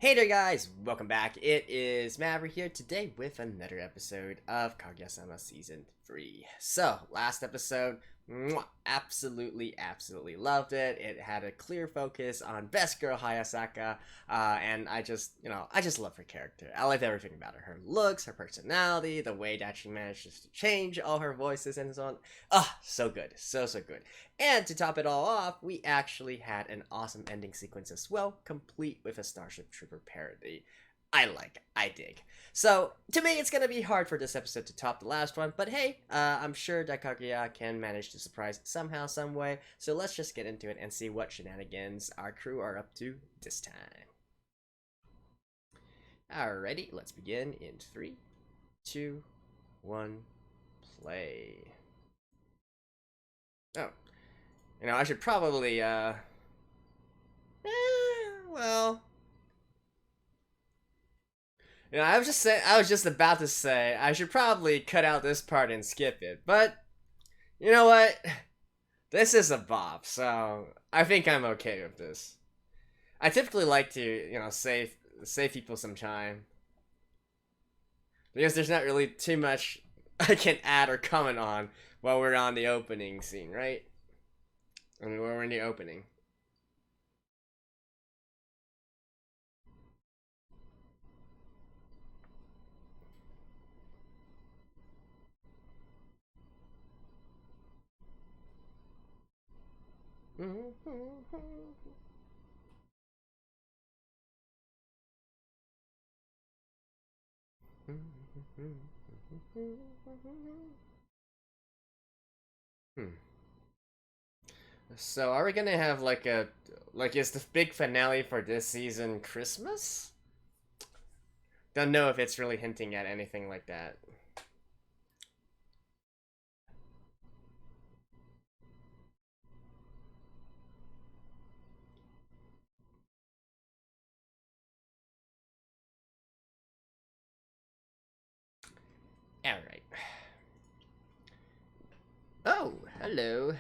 Hey there guys, welcome back. It is Maverick here today with another episode of Kaguya-sama Season 3. So, last episode, absolutely loved it. It had a clear focus on best girl Hayasaka, and I just love her character. I love everything about her. Her looks, her personality, the way that she manages to change all her voices and so on. So good. So good. And to top it all off, we actually had an awesome ending sequence as well, complete with a Starship Trooper parody. I dig. So, to me, it's gonna be hard for this episode to top the last one, but hey, I'm sure that Kaguya can manage to surprise somehow, some way, so let's just get into it and see what shenanigans our crew are up to this time. Alrighty, let's begin in 3, 2, 1, play. Oh. I should probably, well... I was just about to say, I should probably cut out this part and skip it, but, you know what? This is a bop, so I think I'm okay with this. I typically like to, save people some time. Because there's not really too much I can add or comment on while we're on the opening scene, right? I mean, while we're in the opening. So are we gonna have is the big finale for this season Christmas? Don't know if it's really hinting at anything like that. Alright. Oh, hello.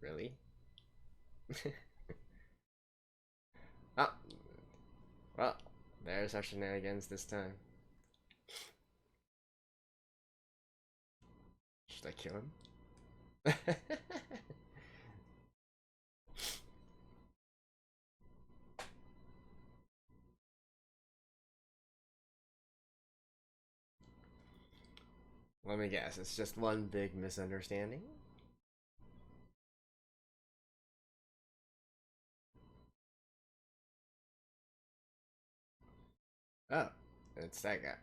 Really? Oh, well, there's our shenanigans this time. Should I kill him? Let me guess, it's just one big misunderstanding? Oh, it's that guy.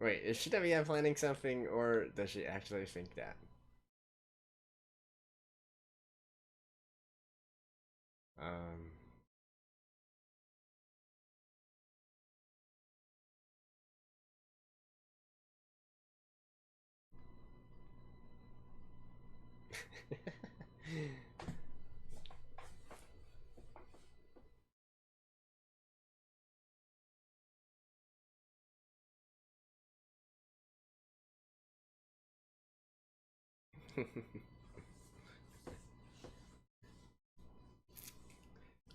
Wait, is she WM planning something, or does she actually think that? Um...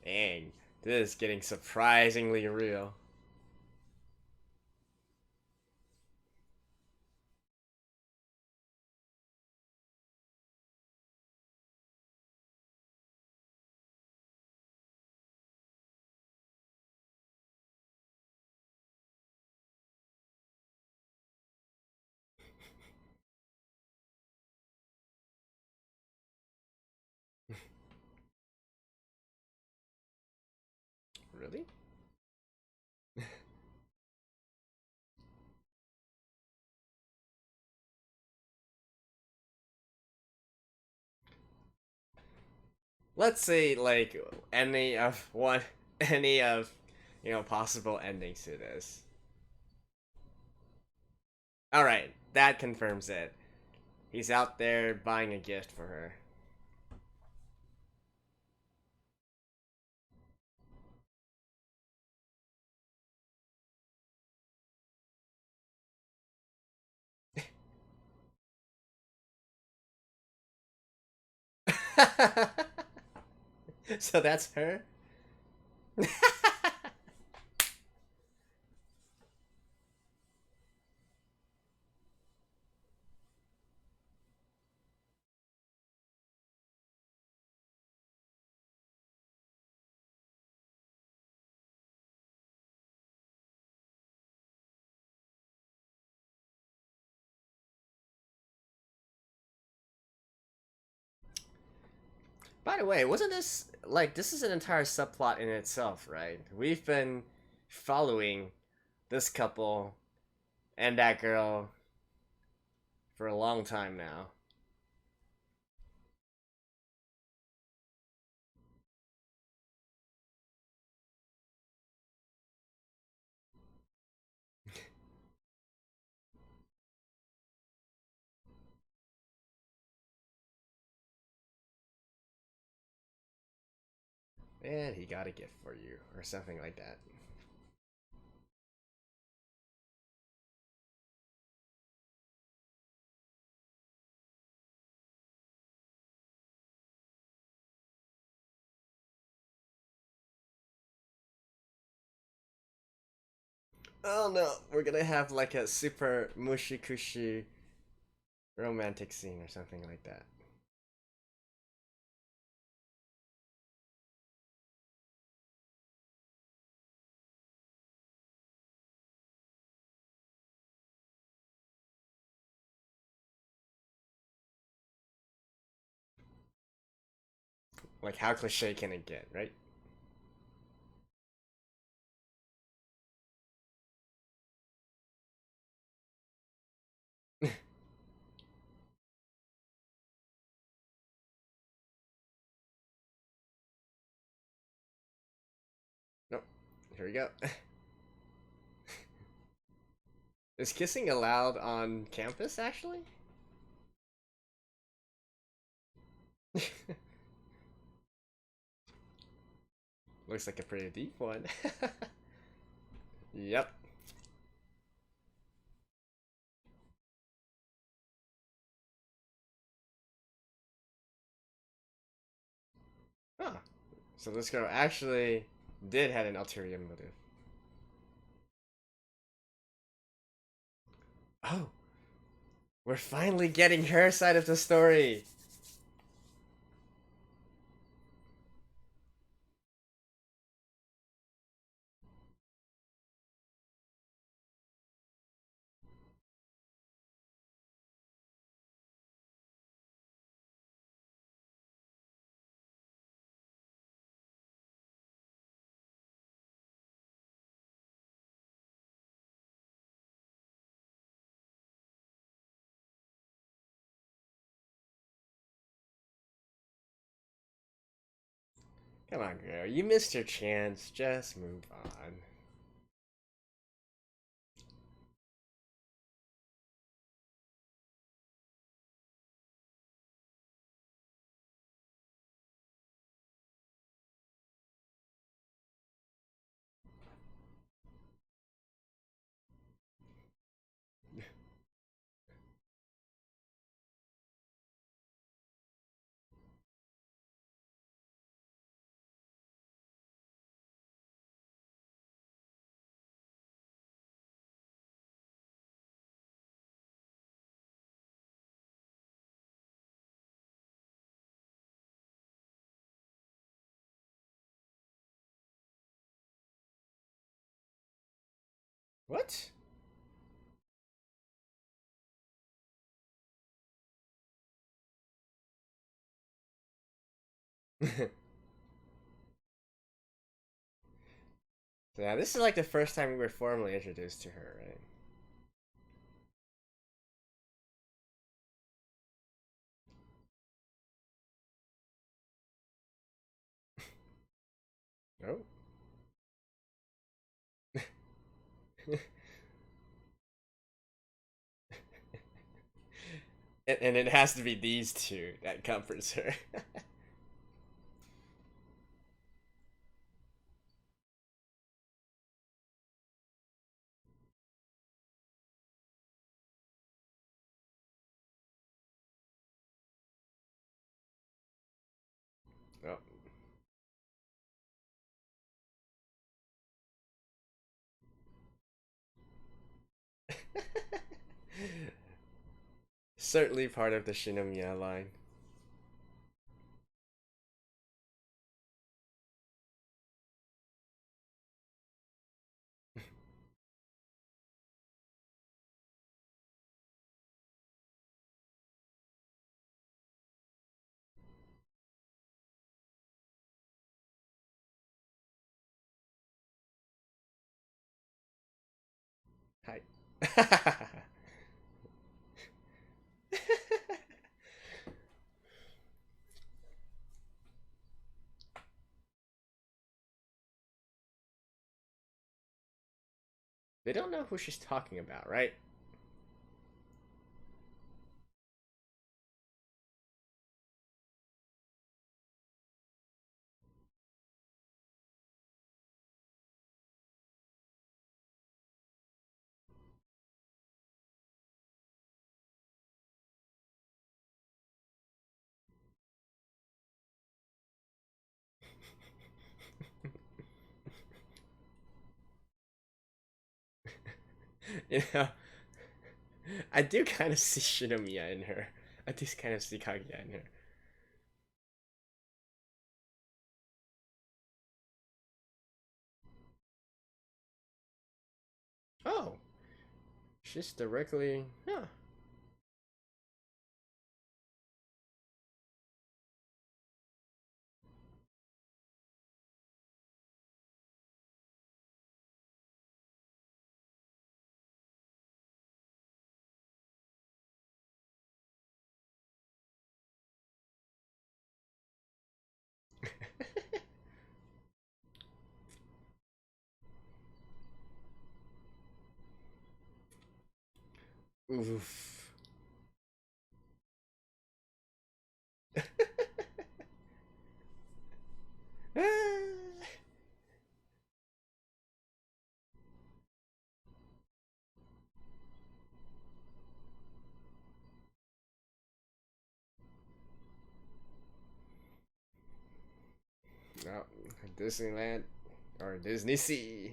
Dang, this is getting surprisingly real. Really? let's say like any of one, any of possible endings to this. All right, that confirms it. He's out there buying a gift for her. So that's her. By the way, wasn't this like this is an entire subplot in itself, right? We've been following this couple and that girl for a long time now. And he got a gift for you, or something like that. Oh no, we're gonna have like a super mushi romantic scene or something like that. Like, how cliche can it get, right? Nope. Here we go. Is kissing allowed on campus, actually? Looks like a pretty deep one. Yep. Huh. So this girl actually did have an ulterior motive. Oh, we're finally getting her side of the story. Come on, girl. You missed your chance. Just move on. What? Yeah, this is like the first time we were formally introduced to her, right? Oh. And it has to be these two that comforts her. Oh. Certainly part of the Shinomiya line. Hi. They don't know who she's talking about, right? You know, I do kind of see Shinomiya in her. I do kind of see Kaguya in her. Oh, she's directly. Yeah. Oof. Oh, Disneyland or Disney Sea.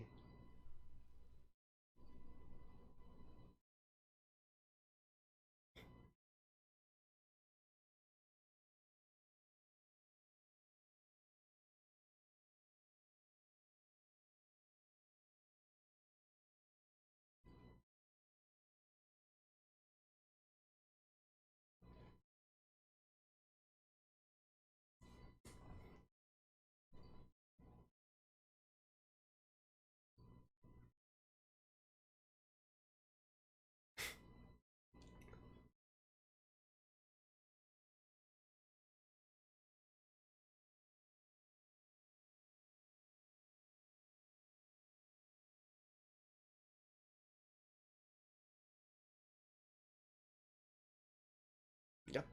Yep.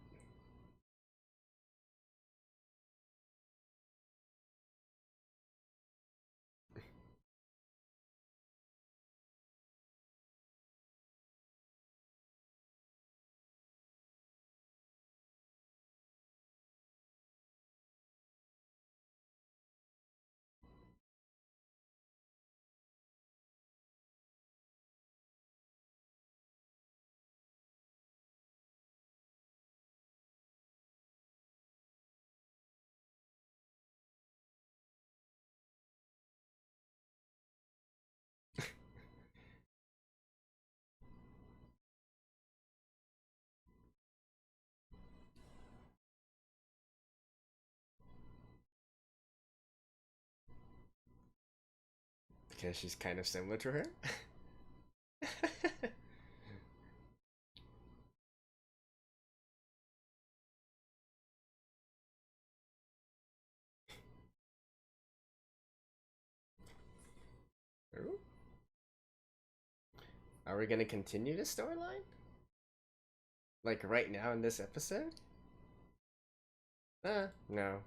Because she's kind of similar to her. Are we gonna continue the storyline? Like right now in this episode? No.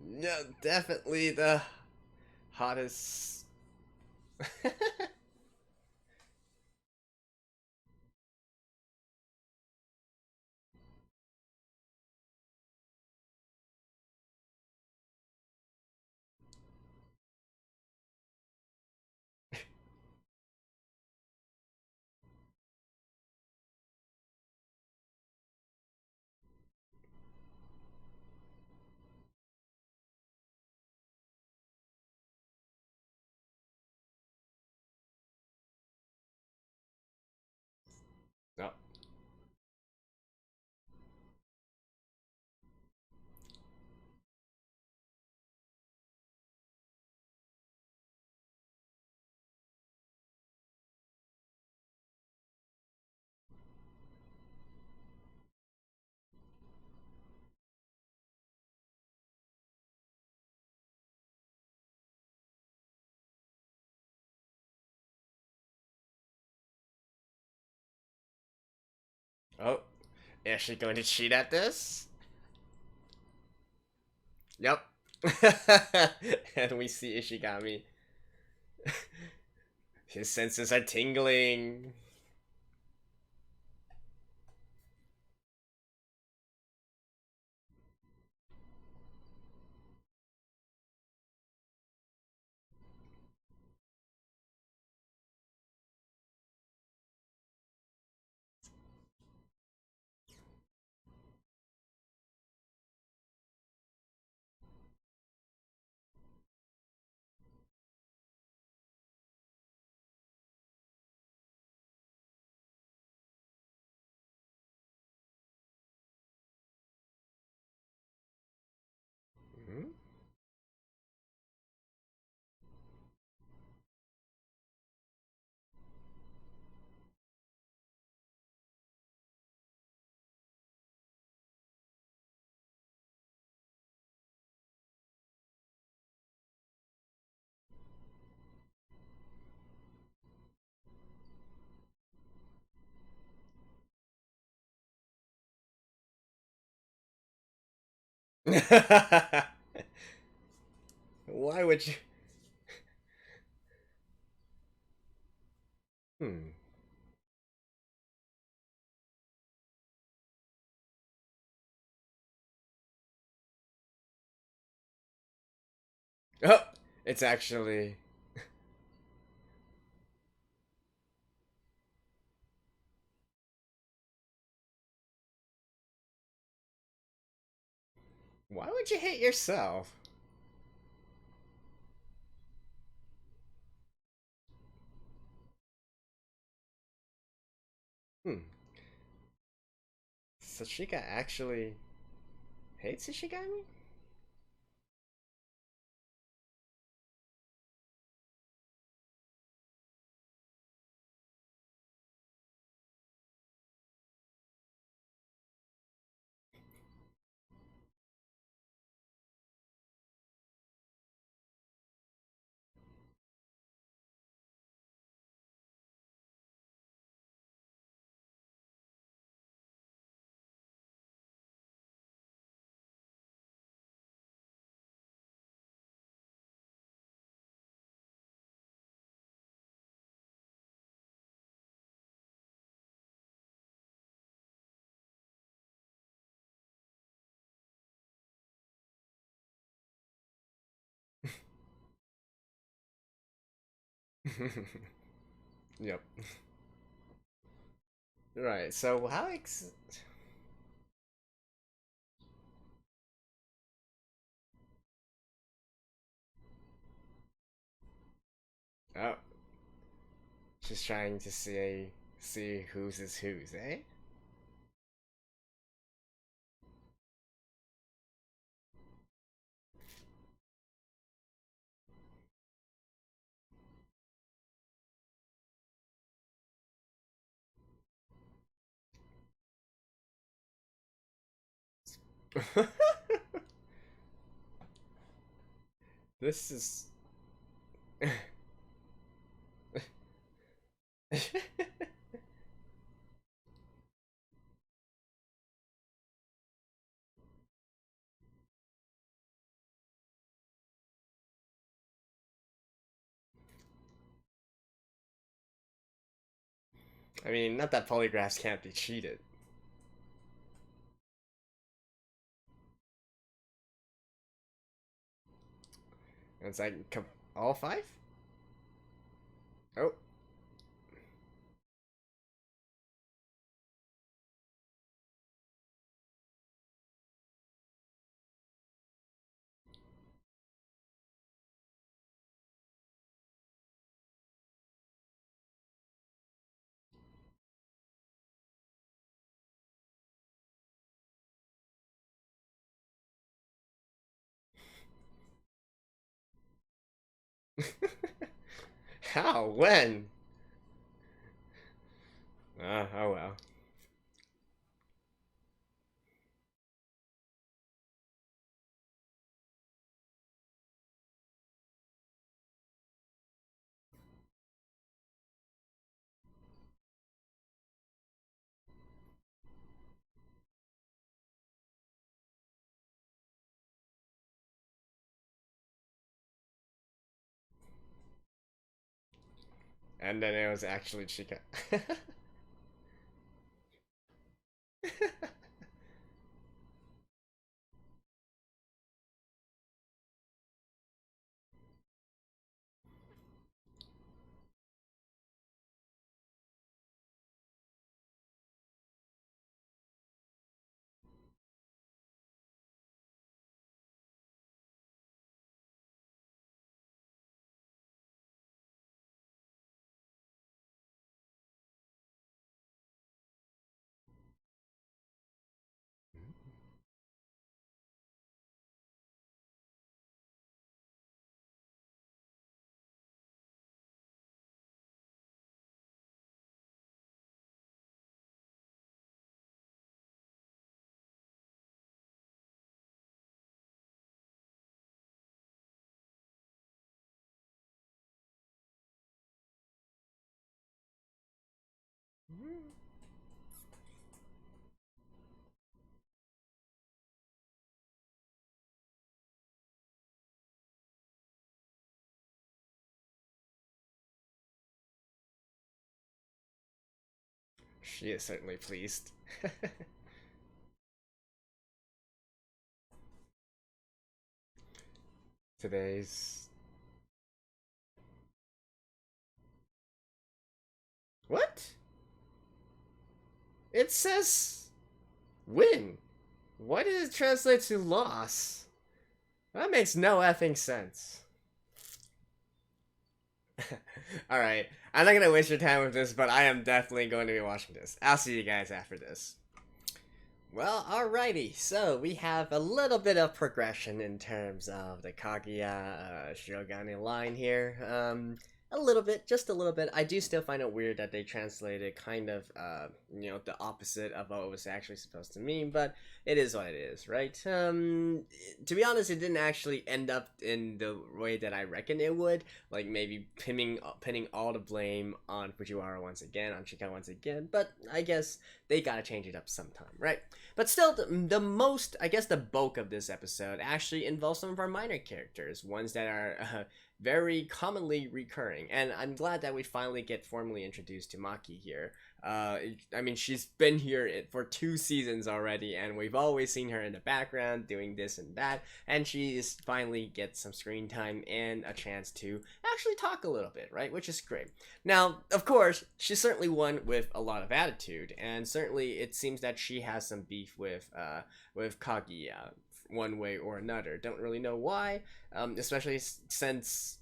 No, definitely the hottest. Oh. Oh. Is she going to cheat at this? Yep. And we see Ishigami. His senses are tingling. Hmm? Why would you? Hmm. Oh, it's actually. Why would you hate yourself? Hmm. Sashika actually hates Ishigami? Yep. Right, so how Oh, she's trying to see whose is whose, eh? This is. I mean, not that polygraphs can't be cheated. It's like all five? Oh. How? When? Oh well. And then it was actually Chica. She is certainly pleased. Today's. What? It says win. Why did it translate to loss? That makes no effing sense. Alright, I'm not gonna waste your time with this, but I am definitely going to be watching this. I'll see you guys after this. Well, alrighty, so we have a little bit of progression in terms of the Kaguya Shirogane line here. A little bit, just a little bit. I do still find it weird that they translated kind of, the opposite of what it was actually supposed to mean, but it is what it is, right? To be honest, it didn't actually end up in the way that I reckon it would, like maybe pinning all the blame on Fujiwara once again, on Chika once again, but I guess they gotta change it up sometime, right? But still, the most, I guess the bulk of this episode actually involves some of our minor characters, ones that are very commonly recurring, and I'm glad that we finally get formally introduced to Maki here. I mean, she's been here for 2 seasons already, and we've always seen her in the background doing this and that, and she finally gets some screen time and a chance to actually talk a little bit, right? Which is great. Now, of course, she's certainly one with a lot of attitude, and certainly it seems that she has some beef with Kaguya one way or another. Don't really know why, especially since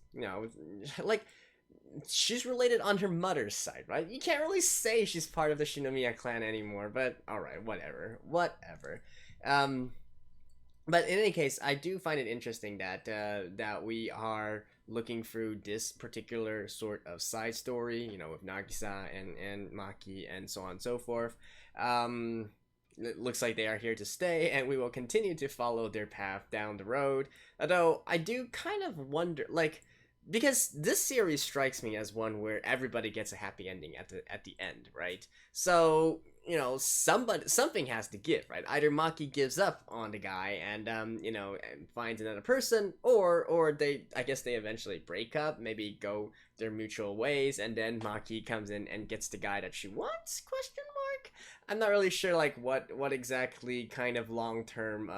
like she's related on her mother's side, right? You can't really say she's part of the Shinomiya clan anymore, but all right, whatever. Um, but in any case, I do find it interesting that we are looking through this particular sort of side story, with Nagisa and Maki and so on and so forth. Um, it looks like they are here to stay, and we will continue to follow their path down the road. Although I do kind of wonder, like, because this series strikes me as one where everybody gets a happy ending at the end, right? So something has to give, right? Either Maki gives up on the guy and and finds another person, or they, I guess they eventually break up, maybe go their mutual ways, and then Maki comes in and gets the guy that she wants? Question mark. I'm not really sure, like, what exactly kind of long-term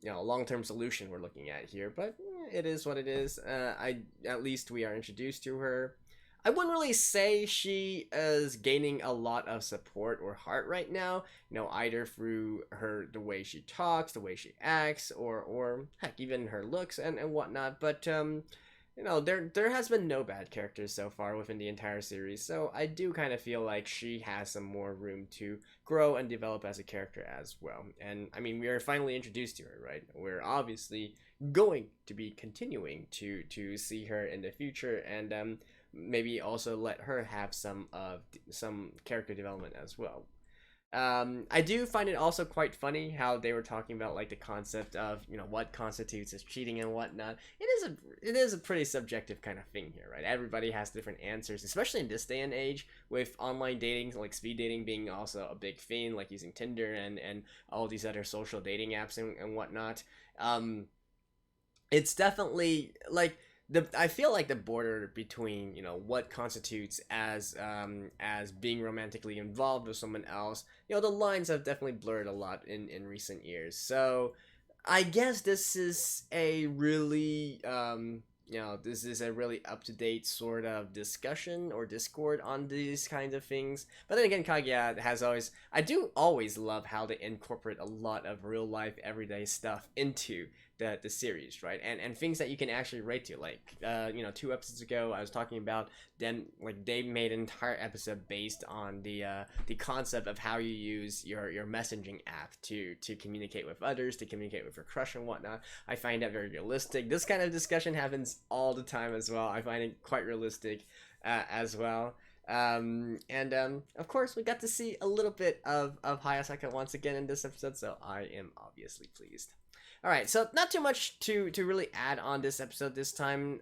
long-term solution we're looking at here, but it is what it is. At least we are introduced to her. I wouldn't really say she is gaining a lot of support or heart right now, either through the way she talks, the way she acts, or heck, even her looks and whatnot, but there has been no bad characters so far within the entire series, so I do kind of feel like she has some more room to grow and develop as a character as well. And I mean, we are finally introduced to her, right? We're obviously going to be continuing to see her in the future, and maybe also let her have some character development as well. I do find it also quite funny how they were talking about, like, the concept of what constitutes as cheating and whatnot. It is a pretty subjective kind of thing here, right? Everybody has different answers, especially in this day and age with online dating, like speed dating being also a big thing, like using Tinder and all these other social dating apps and whatnot. It's definitely like I feel like the border between what constitutes as being romantically involved with someone else, the lines have definitely blurred a lot in recent years. So I guess this is a really this is a really up-to-date sort of discussion or discord on these kinds of things. But then again, Kaguya has I do always love how they incorporate a lot of real life everyday stuff into the series, right? And things that you can actually relate to, like 2 episodes ago I was talking about them, like they made an entire episode based on the concept of how you use your messaging app to communicate with others, to communicate with your crush and whatnot. I find that very realistic. This kind of discussion happens all the time as well. I find it quite realistic as well. Of course, we got to see a little bit of Hayasaka once again in this episode, so I am obviously pleased. Alright, so not too much to really add on this episode this time,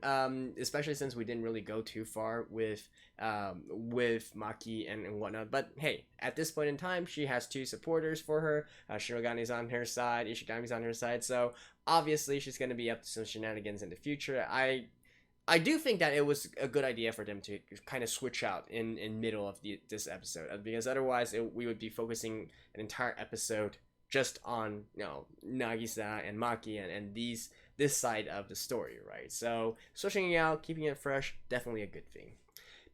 especially since we didn't really go too far with Maki and whatnot. But hey, at this point in time, she has 2 supporters for her. Shirogani's on her side, Ishigami's on her side, so obviously she's going to be up to some shenanigans in the future. I do think that it was a good idea for them to kind of switch out in middle of this episode, because otherwise we would be focusing an entire episode just on Nagisa and Maki and this side of the story, right? So switching it out, keeping it fresh, definitely a good thing.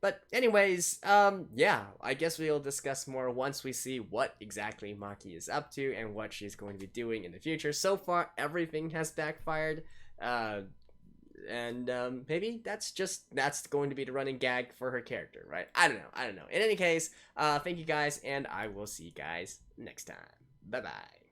But anyways, yeah, I guess we'll discuss more once we see what exactly Maki is up to and what she's going to be doing in the future. So far, everything has backfired, and maybe that's going to be the running gag for her character, right? I don't know. In any case, thank you guys, and I will see you guys next time. Bye bye.